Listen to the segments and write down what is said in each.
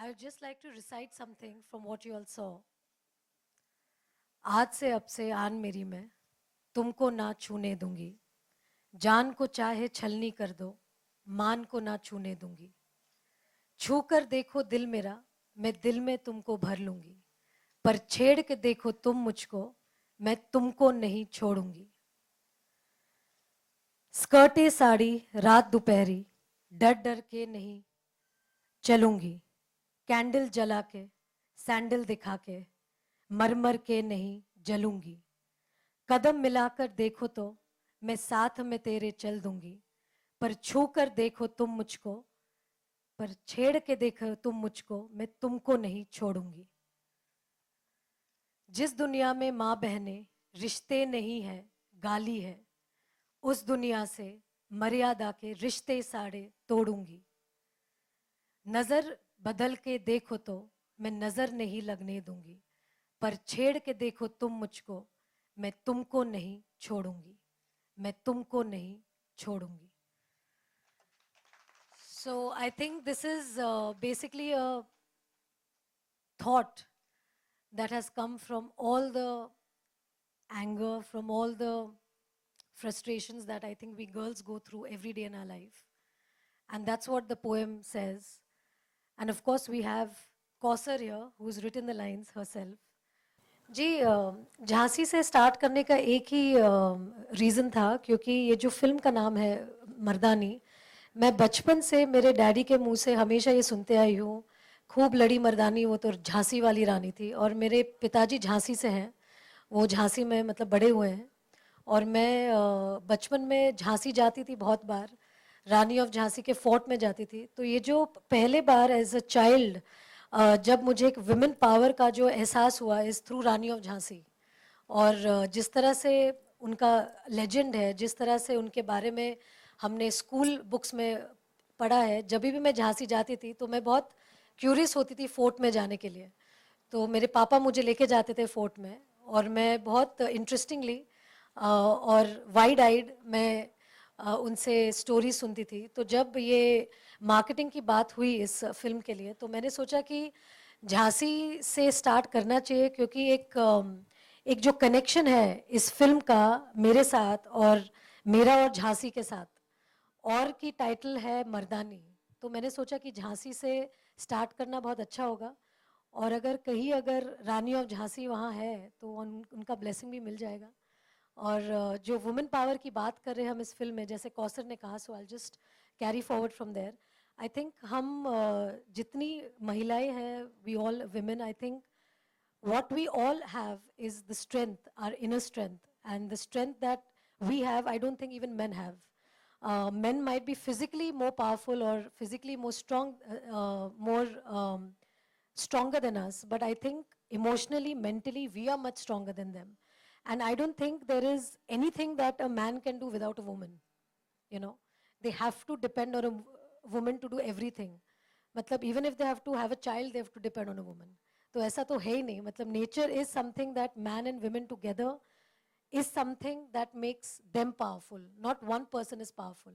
I would just like to recite something from what you all saw. आज से अब से आन मेरी मैं तुमको ना छूने दूंगी, जान को चाहे छलनी कर दो, मान को ना छूने दूंगी। छू कर देखो दिल मेरा, मैं दिल में तुमको भर लूंगी, पर छेड़ के देखो तुम मुझको, मैं तुमको नहीं छोड़ूंगी। स्कर्टे साड़ी रात दोपहरी, डर डर के नहीं चलूंगी, कैंडल जला के सैंडल दिखा के मर मर के नहीं जलूंगी। कदम मिलाकर देखो तो मैं साथ में तेरे चल दूंगी, पर छू कर देखो तुम मुझको, पर छेड़ के देखो तुम मुझको, मैं तुमको नहीं छोड़ूंगी। जिस दुनिया में माँ बहने रिश्ते नहीं है, गाली है, उस दुनिया से मर्यादा के रिश्ते साड़े तोड़ूंगी। नजर बदल के देखो तो मैं नजर नहीं लगने दूंगी, पर छेड़ के देखो तुम मुझको, मैं तुमको नहीं छोड़ूंगी, मैं तुमको नहीं छोड़ूंगी। So I think this is basically a thought that has come from all the anger, from all the frustrations that I think we girls go through every day in our life. And that's what the poem says. And of course, we have Kausar here, who's written the lines herself. जी झांसी से start करने का एक ही reason था, क्योंकि ये जो film का नाम है मर्दानी, मैं बचपन से मेरे डैडी के मुंह से हमेशा ये सुनते आई हूँ, खूब लड़ी मर्दानी वो तो झांसी वाली रानी थी। और मेरे पिताजी झांसी से हैं, वो झांसी में मतलब बड़े हुए हैं। और मैं बचपन में झांसी जाती थी बहुत बार, रानी ऑफ झांसी के फोर्ट में जाती थी। तो ये जो पहले बार एज अ चाइल्ड जब मुझे एक वुमेन पावर का जो एहसास हुआ is through Rani of Jhansi. और जिस तरह से उनका लेजेंड है, जिस तरह से उनके बारे में हमने स्कूल बुक्स में पढ़ा है, जब भी मैं झांसी जाती थी तो मैं बहुत क्यूरियस होती थी फोर्ट में जाने के लिए। तो मेरे पापा मुझे लेके जाते थे फोर्ट में, और मैं बहुत इंटरेस्टिंगली और वाइड आइड मैं उनसे स्टोरी सुनती थी। तो जब ये मार्केटिंग की बात हुई इस फिल्म के लिए, तो मैंने सोचा कि झांसी से स्टार्ट करना चाहिए, क्योंकि एक जो कनेक्शन है इस फिल्म का मेरे साथ और मेरा और झांसी के साथ, और की टाइटल है मर्दानी। तो मैंने सोचा कि झांसी से स्टार्ट करना बहुत अच्छा होगा, और अगर कहीं अगर रानी ऑफ झांसी वहाँ है तो उनका ब्लेसिंग भी मिल जाएगा। और जो वुमेन पावर की बात कर रहे हैं हम इस फिल्म में, जैसे कौसर ने कहा, so I just carry forward from there. I think हम जितनी महिलाएं हैं, we all women, I think what we all have is the strength, our inner strength, and the strength that we have, I don't think even men have. Men might be physically more powerful or physically more strong, more stronger than us, but I think emotionally, mentally, we are much stronger than them. And I don't think there is anything that a man can do without a woman. You know, they have to depend on a woman to do everything. मतलब even if they have to have a child, they have to depend on a woman. तो ऐसा तो है ही नहीं, मतलब nature is something that man and women together is something that makes them powerful. Not one person is powerful.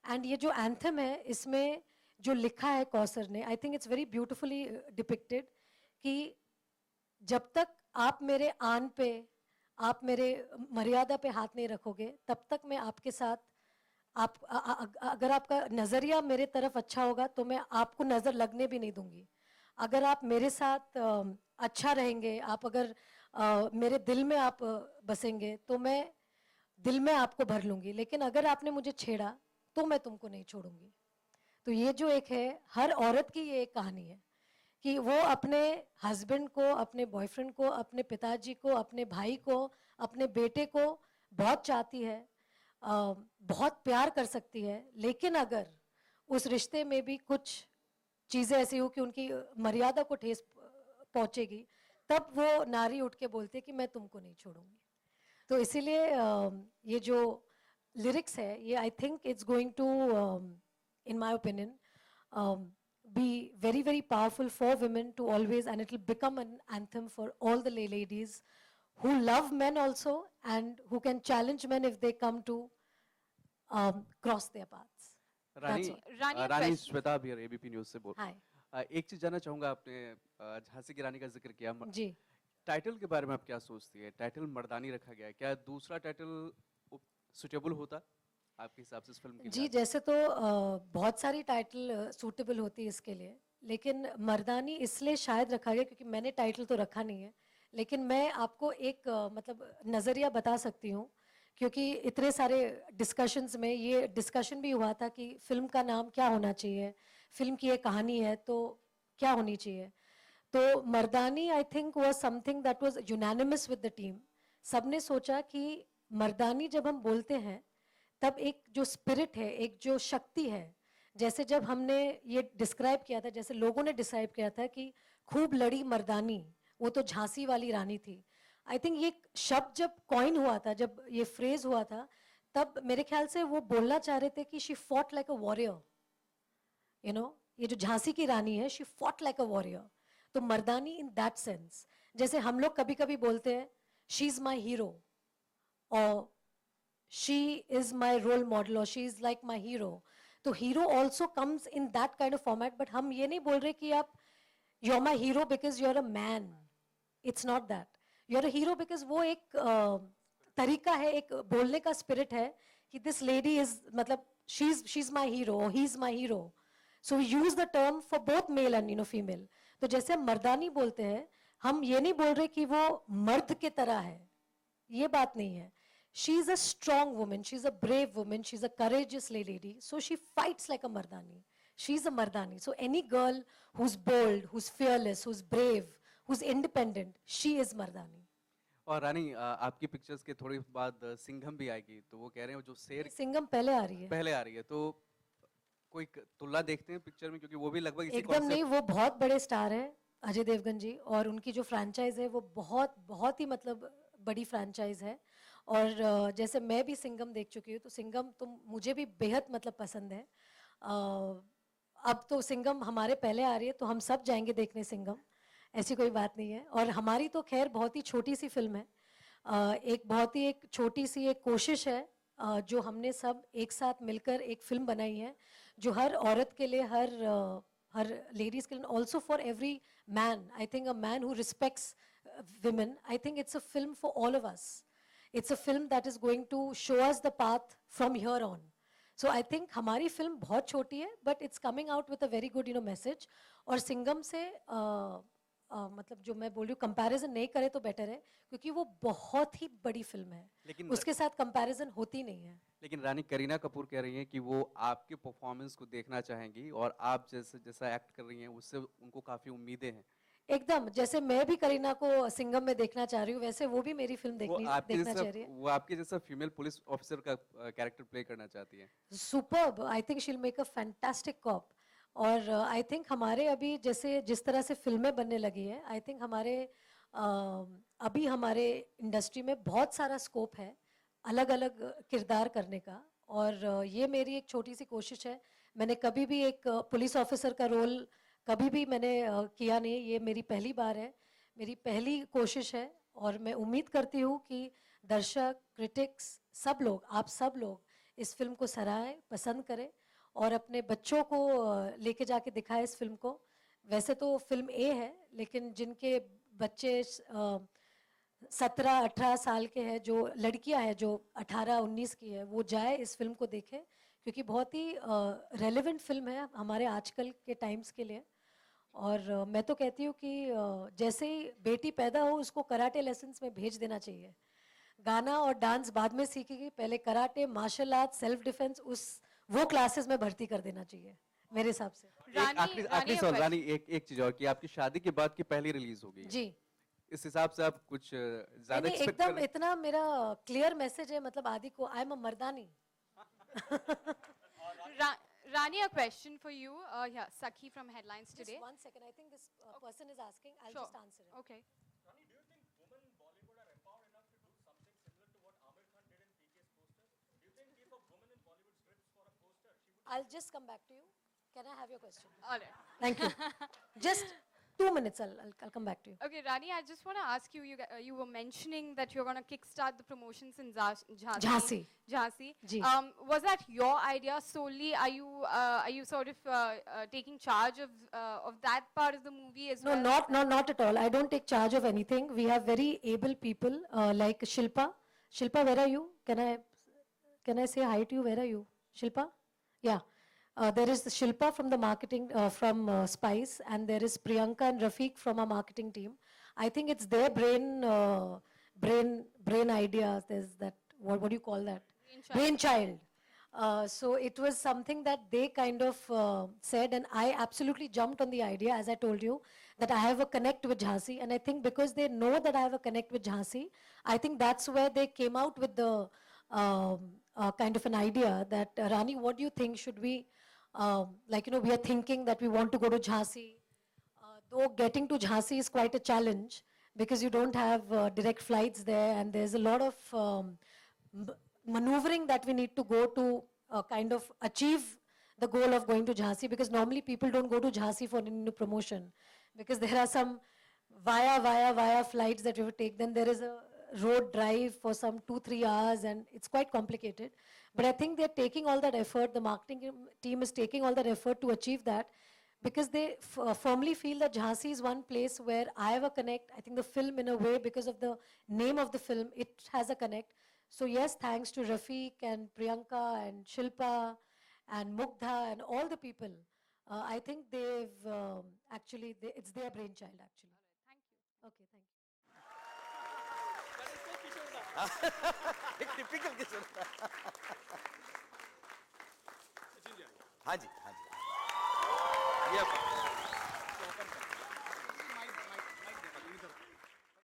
And ये जो anthem है, इसमें जो लिखा है कौसर ने, I think it's very beautifully depicted कि जब तक आप मेरे आन पे, आप मेरे मर्यादा पे हाथ नहीं रखोगे, तब तक मैं आपके साथ, आप अगर आपका नज़रिया मेरे तरफ अच्छा होगा तो मैं आपको नज़र लगने भी नहीं दूंगी। अगर आप मेरे साथ अच्छा रहेंगे, आप अगर मेरे दिल में आप बसेंगे, तो मैं दिल में आपको भर लूंगी। लेकिन अगर आपने मुझे छेड़ा तो मैं तुमको नहीं छोड़ूंगी। तो ये जो एक है, हर औरत की ये एक कहानी है कि वो अपने हस्बैंड को, अपने बॉयफ्रेंड को, अपने पिताजी को, अपने भाई को, अपने बेटे को बहुत चाहती है, बहुत प्यार कर सकती है। लेकिन अगर उस रिश्ते में भी कुछ चीज़ें ऐसी हो कि उनकी मर्यादा को ठेस पहुंचेगी, तब वो नारी उठ के बोलती है कि मैं तुमको नहीं छोड़ूंगी। तो इसीलिए ये जो लिरिक्स है, ये I think it's going to, in my opinion, be very very powerful for women to always, and it will become an anthem for all the ladies who love men also, and who can challenge men if they come to cross their paths. Rani That's all. Rani, Rani question. Shweta भी ABP news से बोल। Hi. एक चीज जानना चाहूंगा, आपने झांसी की रानी का जिक्र किया। जी टाइटल के बारे में आप क्या सोचती है? टाइटल मर्दानी रखा गया है, क्या दूसरा टाइटल सुटेबल होता आपके हिसाब से इस फिल्म के जी, लिए? जैसे तो बहुत सारी टाइटल सूटेबल होती है इसके लिए, लेकिन मर्दानी इसलिए शायद रखा गया क्योंकि मैंने टाइटल तो रखा नहीं है, लेकिन मैं आपको एक मतलब नज़रिया बता सकती हूँ, क्योंकि इतने सारे डिस्कशंस में ये डिस्कशन भी हुआ था कि फिल्म का नाम क्या होना चाहिए, फिल्म की एक कहानी है तो क्या होनी चाहिए। तो Mardaani I think was something that was unanimous with the team. सबने सोचा कि मर्दानी जब हम बोलते हैं तब एक जो स्पिरिट है, एक जो शक्ति है, जैसे जब हमने ये डिस्क्राइब किया था, जैसे लोगों ने डिस्क्राइब किया था कि खूब लड़ी मर्दानी, वो तो झांसी वाली रानी थी। आई थिंक ये शब्द जब कॉइन हुआ था, जब ये फ्रेज हुआ था, तब मेरे ख्याल से वो बोलना चाह रहे थे कि she fought like a warrior, you know, ये जो झांसी की रानी है, she fought like a warrior. तो मर्दानी इन दैट सेंस, जैसे हम लोग कभी कभी बोलते हैं शी इज माई हीरो, और she is my role model, or she is like my hero. तो hero also comes in that kind of format, but हम ये नहीं बोल रहे कि आप you're my hero because you're a man. It's not that. You're a hero because वो एक तरीका है, एक बोलने का spirit है कि this lady is, मतलब she's my hero or he's my hero. So we use the term for both male and female. तो जैसे हम मर्दानी बोलते हैं, हम ये नहीं बोल रहे कि वो मर्द के तरह है, ये बात नहीं है। She is a strong woman, she's a brave woman, she's a courageous lady, so she fights like a mardani. She's a mardani. So any girl who's bold, who's fearless, who's brave, who's independent, she is mardani. और रानी, आपकी pictures के थोड़ी बाद सिंघम भी आएगी, तो वो कह रहे हैं वो जो शेर सिंघम पहले आ रही है। पहले आ रही है, तो कोई तुलना देखते हैं पिक्चर में, क्योंकि वो भी लगभग इसी एकदम नहीं, कॉन्सेप्ट। वो बहुत बड़े स्टार हैं अजय देवगन जी, और उनकी जो फ्रैंचाइज है वो बहुत बहुत ही मतलब बड़ी फ्रैंचाइज है। और जैसे मैं भी सिंघम देख चुकी हूँ, तो सिंघम तो मुझे भी बेहद मतलब पसंद है। अब तो सिंघम हमारे पहले आ रही है, तो हम सब जाएंगे देखने सिंघम, ऐसी कोई बात नहीं है। और हमारी तो खैर बहुत ही छोटी सी फिल्म है, एक बहुत ही एक छोटी सी एक कोशिश है, जो हमने सब एक साथ मिलकर एक फिल्म बनाई है, जो हर औरत के लिए, हर लेडीज के लिए, also for every man. I think a man who respects women, I think it's a film for all of us. It's a film that is going to show us the path from here on. So I think हमारी film बहुत छोटी है, but it's coming out with a very good message. और सिंघम से मतलब जो मैं बोल रही हूँ, कंपैरिजन नहीं करे तो बेटर है, क्योंकि वो बहुत ही बड़ी फिल्म है, लेकिन उसके साथ कंपैरिजन होती नहीं है। लेकिन रानी करीना कपूर कह रही हैं कि वो आपके परफॉर्मेंस को देखना चाहेंगी, और आप जैसे जैसा एक्ट कर रही हैं उससे उनको काफी उम्मीदें हैं। एकदम, जैसे मैं भी करीना को सिंघम में देखना चाह रही हूँ, वैसे वो भी मेरी फिल्म देखना चाह रही है। वो आपके जैसा फीमेल पुलिस ऑफिसर का कैरेक्टर प्ले करना चाहती हैं। सुपर्ब, आई थिंक शील मेक अ फैंटास्टिक कॉप। और आई थिंक हमारे अभी जैसे जिस तरह से फिल्में बनने लगी हैं, आई थिंक हमारे अभी हमारे इंडस्ट्री में बहुत सारा स्कोप है अलग अलग किरदार करने का। और ये मेरी एक छोटी सी कोशिश है। मैंने कभी भी एक पुलिस ऑफिसर का रोल कभी भी मैंने किया नहीं, ये मेरी पहली बार है, मेरी पहली कोशिश है। और मैं उम्मीद करती हूँ कि दर्शक, क्रिटिक्स, सब लोग, आप सब लोग इस फिल्म को सराहें, पसंद करें, और अपने बच्चों को लेके जाके दिखाएं इस फिल्म को। वैसे तो फिल्म ए है, लेकिन जिनके बच्चे 17-18 साल के हैं, जो लड़कियां हैं जो 18-19 की है, वो जाए इस फिल्म को देखें, क्योंकि बहुत ही रेलेवेंट फिल्म है हमारे आजकल के टाइम्स के लिए। और मैं तो कहती हूँ कि जैसे ही बेटी पैदा हो, उसको कराटे लेसन्स में भेज देना चाहिए। गाना और डांस बाद में सीखेगी, पहले karate, martial art, self defence, उस वो क्लासेस में भर्ती कर देना चाहिए मेरे हिसाब से। एक रानी आखिरी रानी आखिरी सवाल रानी, एक चीज और, कि आपकी शादी के बाद की पहली रिलीज हो गई है, जी, इस हिसाब से आप कुछ ज्यादा नहीं एक्सपेक्ट कर एकदम रहे हैं? इतना मेरा क्लियर मैसेज है, मतलब आदि को, I am a Mardaani. Rani, a question for you. Yeah, Sakhi from Headlines Just today. 1 second, I think this person is asking, I'll Sure. just answer it. Okay. I'll just come back to you. Can I have your question? All right. Thank you. Just 2 minutes, I'll come back to you. Okay, Rani, I just want to ask you, you were mentioning that you're going to kickstart the promotions in Jhansi. Jhansi. Jhansi. Ji. Was that your idea solely? Are you sort of taking charge of that part of the movie as No, well? not at all. I don't take charge of anything. We have very able people like Shilpa. Shilpa, where are you? Can I say hi to you? Where are you? Shilpa? Yeah. There is Shilpa from the marketing, from Spice, and there is Priyanka and Rafiq from our marketing team. I think it's their brain ideas. There's that, what do you call that? Brainchild. So it was something that they kind of said, and I absolutely jumped on the idea, as I told you, that I have a connect with Jhansi. And I think because they know that I have a connect with Jhansi, I think that's where they came out with the kind of an idea that, Rani, what do you think? Should we, we are thinking that we want to go to Jhansi. Though getting to Jhansi is quite a challenge because you don't have direct flights there, and there's a lot of maneuvering that we need to go to kind of achieve the goal of going to Jhansi, because normally people don't go to Jhansi for any promotion because there are some via flights that you have to take. Then there is a road drive for some 2-3 hours, and it's quite complicated. But I think they're taking all that effort, the marketing team is taking all that effort to achieve that, because they firmly feel that Jhansi is one place where I have a connect. I think the film, in a way, because of the name of the film, it has a connect. So yes, thanks to Rafiq and Priyanka and Shilpa and Mugdha and all the people, I think they've actually, it's their brainchild actually. Thank you. Okay, thank you. एक typical किस्म हाँ जी ये